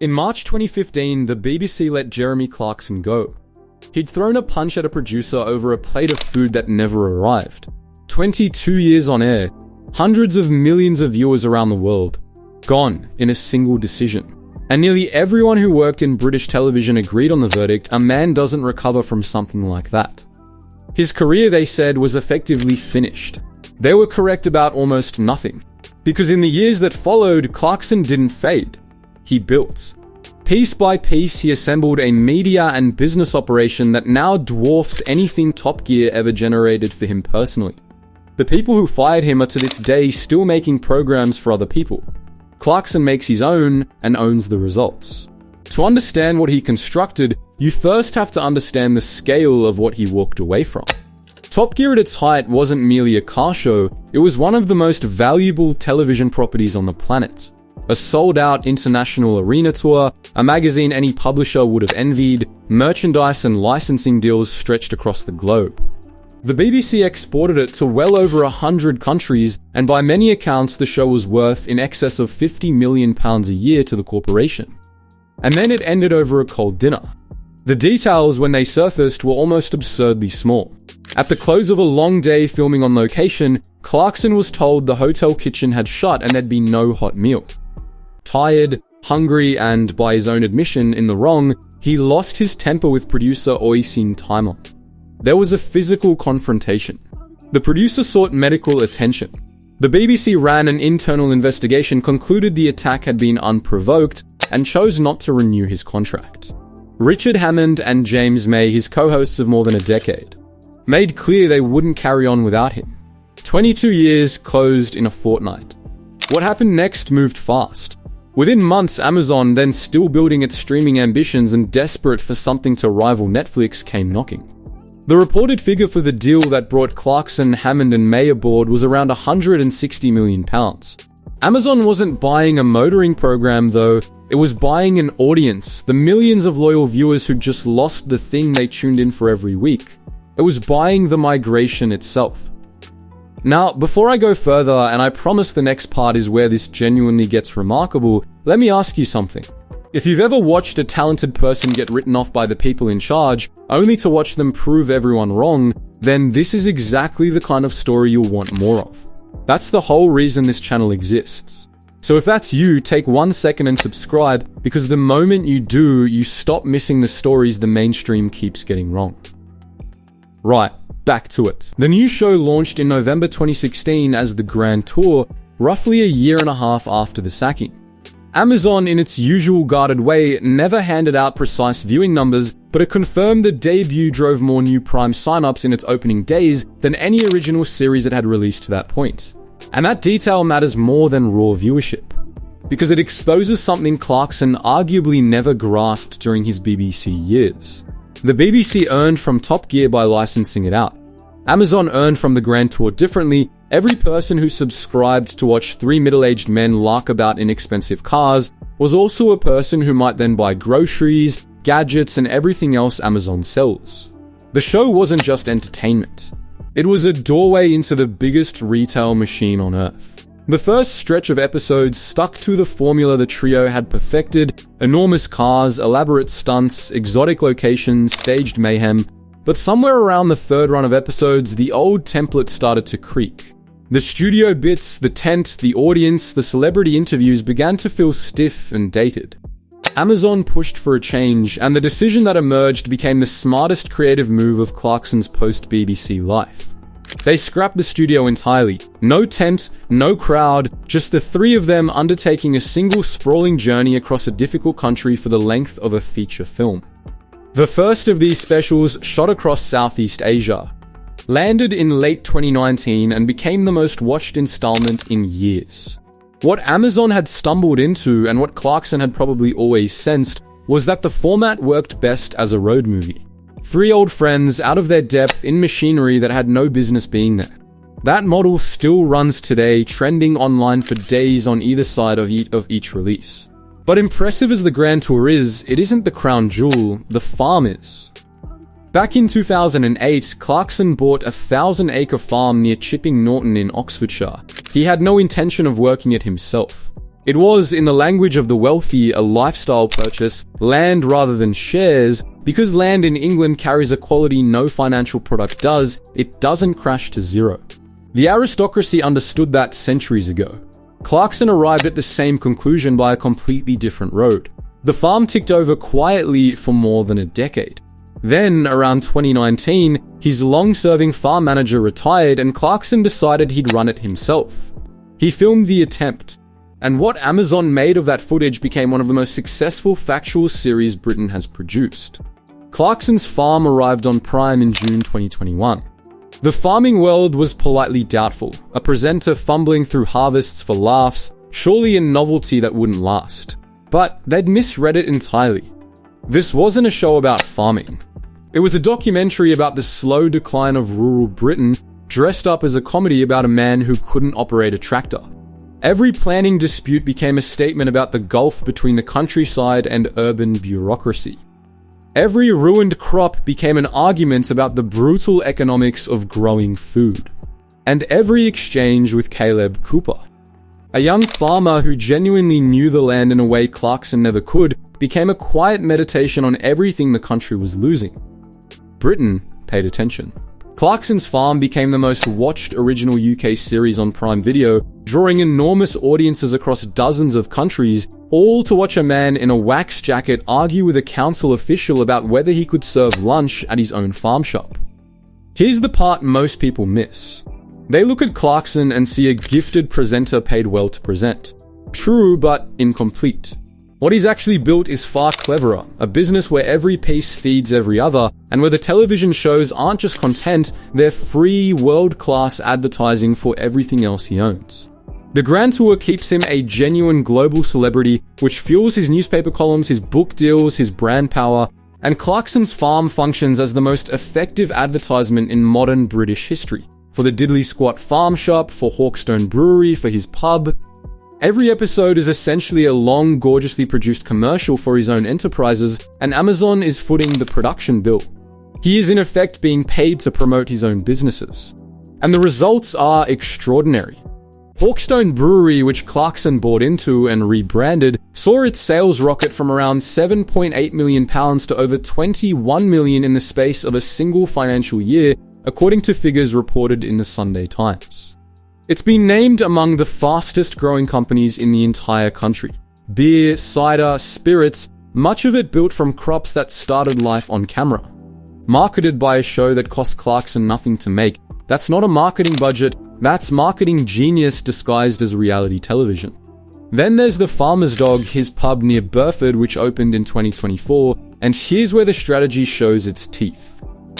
In March 2015, the BBC let Jeremy Clarkson go. He'd thrown a punch at a producer over a plate of food that never arrived. 22 years on air, hundreds of millions of viewers around the world, gone in a single decision. And nearly everyone who worked in British television agreed on the verdict: a man doesn't recover from something like that. His career, they said, was effectively finished. They were correct about almost nothing, because in the years that followed, Clarkson didn't fade. He built. Piece by piece, he assembled a media and business operation that now dwarfs anything Top Gear ever generated for him personally. The people who fired him are to this day still making programs for other people. Clarkson makes his own and owns the results. To understand what he constructed, you first have to understand the scale of what he walked away from. Top Gear at its height wasn't merely a car show, it was one of the most valuable television properties on the planet. A sold-out international arena tour, a magazine any publisher would have envied, merchandise and licensing deals stretched across the globe. The BBC exported it to well over 100 countries, and by many accounts the show was worth in excess of £50 million a year to the corporation. And then it ended over a cold dinner. The details, when they surfaced, were almost absurdly small. At the close of a long day filming on location, Clarkson was told the hotel kitchen had shut and there'd be no hot meal. Tired, hungry, and by his own admission, in the wrong, he lost his temper with producer Oisin Timon. There was a physical confrontation. The producer sought medical attention. The BBC ran an internal investigation, concluded the attack had been unprovoked, and chose not to renew his contract. Richard Hammond and James May, his co-hosts of more than a decade, made clear they wouldn't carry on without him. 22 years closed in a fortnight. What happened next moved fast. Within months, Amazon, then still building its streaming ambitions and desperate for something to rival Netflix, came knocking. The reported figure for the deal that brought Clarkson, Hammond and May aboard was around £160 million. Amazon wasn't buying a motoring program though, it was buying an audience, the millions of loyal viewers who just lost the thing they tuned in for every week. It was buying the migration itself. Now, before I go further, and I promise the next part is where this genuinely gets remarkable, let me ask you something. If you've ever watched a talented person get written off by the people in charge, only to watch them prove everyone wrong, then this is exactly the kind of story you'll want more of. That's the whole reason this channel exists. So if that's you, take 1 second and subscribe, because the moment you do, you stop missing the stories the mainstream keeps getting wrong. Right. Back to it. The new show launched in November 2016 as the Grand Tour, roughly a year and a half after the sacking. Amazon, in its usual guarded way, never handed out precise viewing numbers, but it confirmed the debut drove more new Prime signups in its opening days than any original series it had released to that point. And that detail matters more than raw viewership, because it exposes something Clarkson arguably never grasped during his BBC years. The BBC earned from Top Gear by licensing it out. Amazon earned from the Grand Tour differently. Every person who subscribed to watch three middle-aged men lark about inexpensive cars was also a person who might then buy groceries, gadgets, and everything else Amazon sells. The show wasn't just entertainment. It was a doorway into the biggest retail machine on Earth. The first stretch of episodes stuck to the formula the trio had perfected: enormous cars, elaborate stunts, exotic locations, staged mayhem. But somewhere around the third run of episodes, the old template started to creak. The studio bits, the tent, the audience, the celebrity interviews began to feel stiff and dated. Amazon pushed for a change, and the decision that emerged became the smartest creative move of Clarkson's post-BBC life. They scrapped the studio entirely. No tent, no crowd, just the three of them undertaking a single sprawling journey across a difficult country for the length of a feature film. The first of these specials, shot across Southeast Asia, landed in late 2019 and became the most watched installment in years. What Amazon had stumbled into, and what Clarkson had probably always sensed, was that the format worked best as a road movie. Three old friends out of their depth in machinery that had no business being there. That model still runs today, trending online for days on either side of each release. But impressive as the Grand Tour is, it isn't the crown jewel, the farm is. Back in 2008, Clarkson bought a 1,000-acre farm near Chipping Norton in Oxfordshire. He had no intention of working it himself. It was, in the language of the wealthy, a lifestyle purchase, land rather than shares. Because land in England carries a quality no financial product does, it doesn't crash to zero. The aristocracy understood that centuries ago. Clarkson arrived at the same conclusion by a completely different road. The farm ticked over quietly for more than a decade. Then, around 2019, his long-serving farm manager retired and Clarkson decided he'd run it himself. He filmed the attempt, and what Amazon made of that footage became one of the most successful factual series Britain has produced. Clarkson's farm arrived on Prime in June 2021. The farming world was politely doubtful, a presenter fumbling through harvests for laughs, surely a novelty that wouldn't last. But they'd misread it entirely. This wasn't a show about farming. It was a documentary about the slow decline of rural Britain, dressed up as a comedy about a man who couldn't operate a tractor. Every planning dispute became a statement about the gulf between the countryside and urban bureaucracy. Every ruined crop became an argument about the brutal economics of growing food. And every exchange with Caleb Cooper, a young farmer who genuinely knew the land in a way Clarkson never could, became a quiet meditation on everything the country was losing. Britain paid attention. Clarkson's Farm became the most watched original UK series on Prime Video, drawing enormous audiences across dozens of countries, all to watch a man in a wax jacket argue with a council official about whether he could serve lunch at his own farm shop. Here's the part most people miss. They look at Clarkson and see a gifted presenter paid well to present. True, but incomplete. What he's actually built is far cleverer, a business where every piece feeds every other, and where the television shows aren't just content, they're free, world-class advertising for everything else he owns. The Grand Tour keeps him a genuine global celebrity, which fuels his newspaper columns, his book deals, his brand power, and Clarkson's Farm functions as the most effective advertisement in modern British history. For the diddly squat farm shop, for Hawkstone Brewery, for his pub. Every episode is essentially a long, gorgeously produced commercial for his own enterprises, and Amazon is footing the production bill. He is in effect being paid to promote his own businesses. And the results are extraordinary. Hawkstone Brewery, which Clarkson bought into and rebranded, saw its sales rocket from around £7.8 million to over £21 million in the space of a single financial year, according to figures reported in the Sunday Times. It's been named among the fastest growing companies in the entire country. Beer, cider, spirits, much of it built from crops that started life on camera. Marketed by a show that cost Clarkson nothing to make. That's not a marketing budget, that's marketing genius disguised as reality television. Then there's The Farmer's Dog, his pub near Burford, which opened in 2024, and here's where the strategy shows its teeth.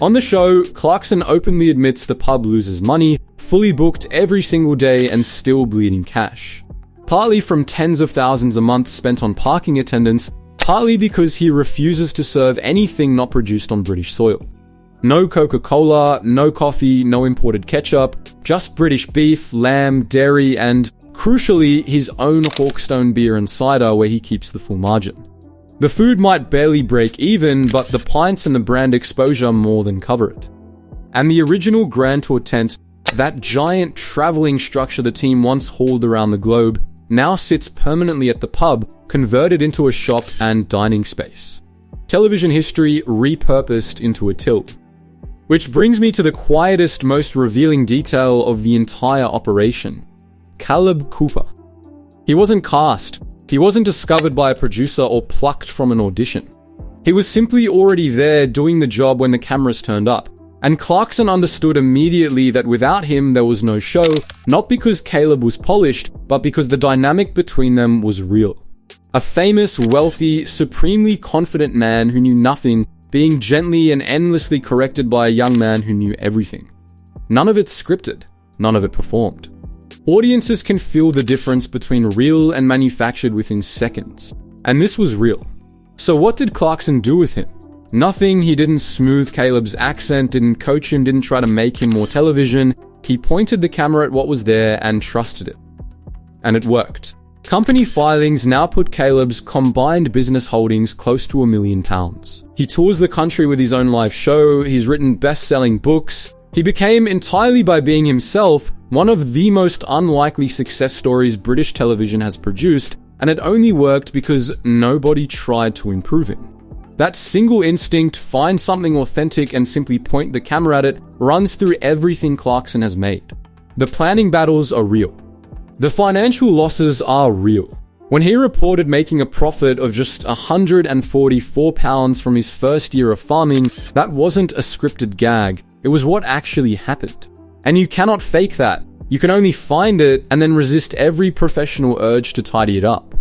On the show, Clarkson openly admits the pub loses money, fully booked every single day and still bleeding cash. Partly from tens of thousands a month spent on parking attendance, partly because he refuses to serve anything not produced on British soil. No Coca-Cola, no coffee, no imported ketchup, just British beef, lamb, dairy, and, crucially, his own Hawkstone beer and cider where he keeps the full margin. The food might barely break even, but the pints and the brand exposure more than cover it. And the original Grand Tour tent, that giant traveling structure the team once hauled around the globe, now sits permanently at the pub, converted into a shop and dining space. Television history repurposed into a till. Which brings me to the quietest, most revealing detail of the entire operation. Caleb Cooper. He wasn't cast. He wasn't discovered by a producer or plucked from an audition. He was simply already there doing the job when the cameras turned up. And Clarkson understood immediately that without him there was no show, not because Caleb was polished, but because the dynamic between them was real. A famous, wealthy, supremely confident man who knew nothing, being gently and endlessly corrected by a young man who knew everything. None of it scripted, none of it performed. Audiences can feel the difference between real and manufactured within seconds. And this was real. So what did Clarkson do with him? Nothing. He didn't smooth Caleb's accent, didn't coach him, didn't try to make him more television. He pointed the camera at what was there and trusted it. And it worked. Company filings now put Caleb's combined business holdings close to £1 million. He tours the country with his own live show, he's written best-selling books. He became, entirely by being himself, One of the most unlikely success stories British television has produced, and it only worked because nobody tried to improve him. That single instinct, find something authentic and simply point the camera at it, runs through everything Clarkson has made. The planning battles are real. The financial losses are real. When he reported making a profit of just £144 from his first year of farming, that wasn't a scripted gag, it was what actually happened. And you cannot fake that. You can only find it and then resist every professional urge to tidy it up.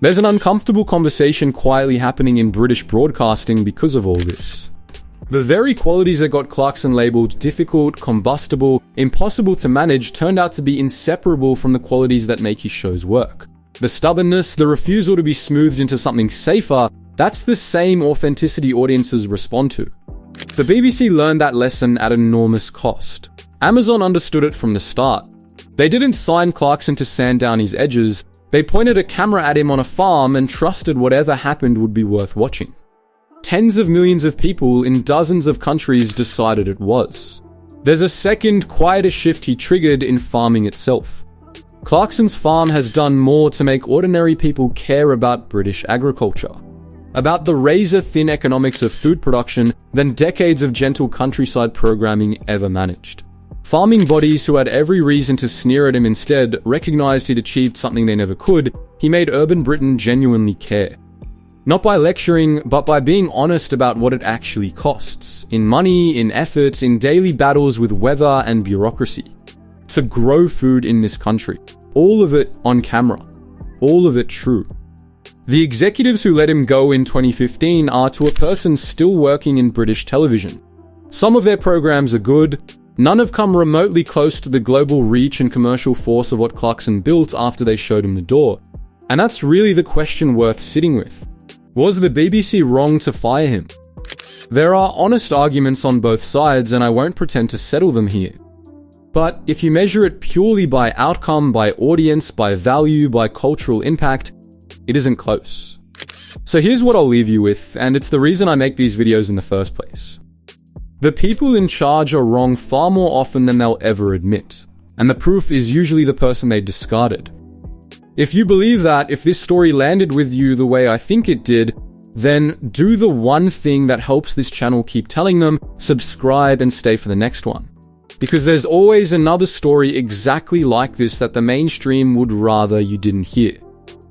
There's an uncomfortable conversation quietly happening in British broadcasting because of all this. The very qualities that got Clarkson labelled difficult, combustible, impossible to manage turned out to be inseparable from the qualities that make his shows work. The stubbornness, the refusal to be smoothed into something safer, that's the same authenticity audiences respond to. The BBC learned that lesson at enormous cost. Amazon understood it from the start. They didn't sign Clarkson to sand down his edges, they pointed a camera at him on a farm and trusted whatever happened would be worth watching. Tens of millions of people in dozens of countries decided it was. There's a second, quieter shift he triggered in farming itself. Clarkson's farm has done more to make ordinary people care about British agriculture, about the razor-thin economics of food production than decades of gentle countryside programming ever managed. Farming bodies who had every reason to sneer at him instead recognized he'd achieved something they never could. He made urban Britain genuinely care. Not by lecturing, but by being honest about what it actually costs, in money, in efforts, in daily battles with weather and bureaucracy, to grow food in this country. All of it on camera. All of it true. The executives who let him go in 2015 are to a person still working in British television. Some of their programs are good. None have come remotely close to the global reach and commercial force of what Clarkson built after they showed him the door. And that's really the question worth sitting with. Was the BBC wrong to fire him? There are honest arguments on both sides, and I won't pretend to settle them here. But if you measure it purely by outcome, by audience, by value, by cultural impact, it isn't close. So here's what I'll leave you with, and it's the reason I make these videos in the first place. The people in charge are wrong far more often than they'll ever admit, and the proof is usually the person they discarded. If you believe that, if this story landed with you the way I think it did, then do the one thing that helps this channel keep telling them, subscribe and stay for the next one. Because there's always another story exactly like this that the mainstream would rather you didn't hear.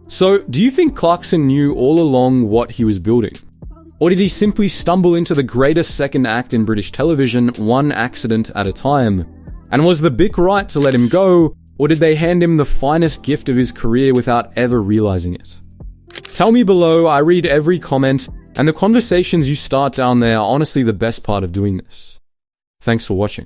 So, do you think Clarkson knew all along what he was building? Or did he simply stumble into the greatest second act in British television, one accident at a time? And was the BIC right to let him go, or did they hand him the finest gift of his career without ever realizing it? Tell me below, I read every comment, and the conversations you start down there are honestly the best part of doing this. Thanks for watching.